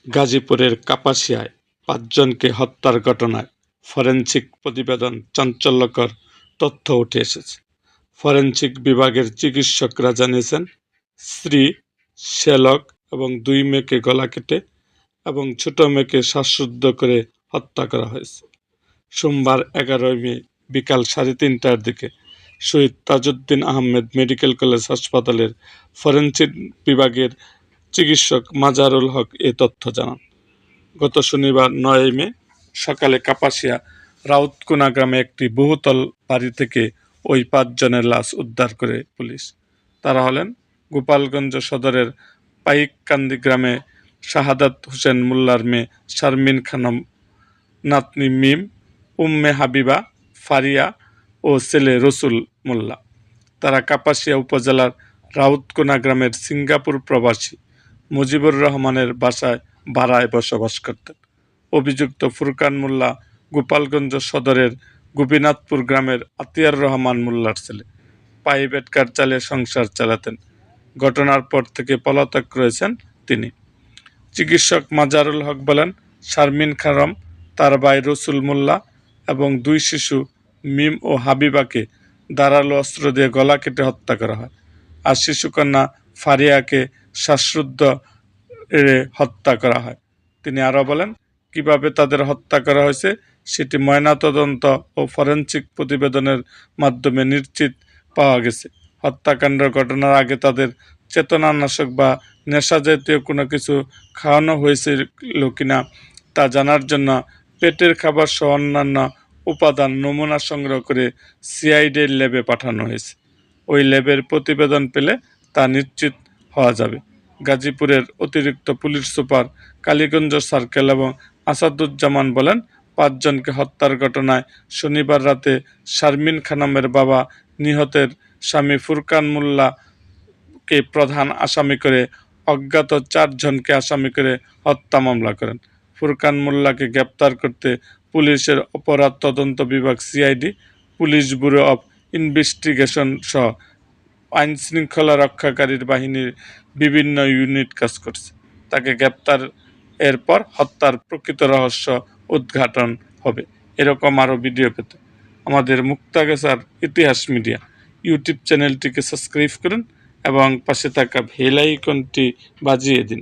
গাজীপুরের কাপাসিয়ায় ৫ জনকে হত্যার ঘটনায় ফরেনসিক প্রতিবেদন চাঞ্চল্যকর তথ্য উঠে এসেছে। ফরেনসিক বিভাগের চিকিৎসকরা জানিয়েছেন, স্ত্রী, শ্যালক এবং ২ মেয়েকে গলা কেটে এবং ছোট মেয়েকে শ্বাসরুদ্ধ করে হত্যা করা হয়েছে। সোমবার ১১ মে বিকাল ৩:৩০টার দিকে শহীদ তাজউদ্দিন আহমেদ মেডিকেল কলেজ হাসপাতালের ফরেনসিক বিভাগের চিকিৎসক মাজারুল হক এ তথ্য জানান। গত শনিবার ৯ মে সকালে কাপাসিয়া রাউতকুনা গ্রামে একটি বহুতল বাড়ি থেকে ওই ৫ জনের লাশ উদ্ধার করে পুলিশ। তারা হলেন গোপালগঞ্জ সদরের পাইককান্দি গ্রামে শাহাদাত হোসেন মোল্লার মেয়ে শারমিন খানম, নাতনি মিম, উম্মে হাবিবা, ফারিয়া ও ছেলে রসুল মোল্লা। তারা কাপাসিয়া উপজেলার রাউতকুনা গ্রামের সিঙ্গাপুর প্রবাসী মুজিবুর রহমানের বাসায় ভাড়ায় বসবাস করতেন। অভিযুক্ত ফুরকান মোল্লা গোপালগঞ্জ সদরের গোপীনাথপুর গ্রামের আতিয়ার রহমান মোল্লার ছেলে। প্রাইভেট কার চালিয়ে সংসার চালাতেন। ঘটনার পর থেকে পলাতক রয়েছেন তিনি। চিকিৎসক মাজারুল হক বলেন, শারমিন খানম, তার ভাই রসুল মোল্লা এবং ২ শিশু মিম ও হাবিবাকে ধারালো অস্ত্র দিয়ে গলা কেটে হত্যা করা হয়। আর শিশুকন্যা ফারিয়াকে শ্বাসরুদ্ধ হত্যা করা হয়। তিনি আরও বলেন, কিভাবে তাদের হত্যা করা হয়েছে সেটি ময়নাতদন্ত ও ফরেনসিক প্রতিবেদনের মাধ্যমে নিশ্চিত পাওয়া গেছে। হত্যাকাণ্ডের ঘটনার আগে তাদের চেতনানাশক বা নেশাজাতীয় কোনো কিছু খাওয়ানো হয়েছিল কিনা তা জানার জন্য পেটের খাবার সহ অন্যান্য উপাদান নমুনা সংগ্রহ করে সিআইডির ল্যাবে পাঠানো হয়েছে। ওই ল্যাবের প্রতিবেদন পেলে তা নিশ্চিত হওয়া যাবে। গাজীপুরের অতিরিক্ত পুলিশ সুপার কালীগঞ্জ সার্কেল এবং আসাদুজ্জামান বলেন, ৫ জনকে হত্যার ঘটনায় শনিবার রাতে শারমিন খানমের বাবা নিহতের স্বামী ফুরকান মোল্লাকে প্রধান আসামি করে অজ্ঞাত ৪ জনকে আসামি করে হত্যা মামলা করেন। ফুরকান মোল্লাকে গ্রেপ্তার করতে পুলিশের অপরাধ তদন্ত বিভাগ CID, police bureau of investigation সহ আইনশৃঙ্খলা রক্ষাকারী বাহিনীর বিভিন্ন ইউনিট কাজ করছে। তাকে গ্রেপ্তার এরপর হত্যার প্রকৃত রহস্য উদ্ঘাটন হবে। এরকম আরও ভিডিও পেতে আমাদের মুক্তাগাছার ইতিহাস মিডিয়া ইউটিউব চ্যানেলটিকে সাবস্ক্রাইব করুন এবং পাশে থাকা বেল আইকনটি বাজিয়ে দিন।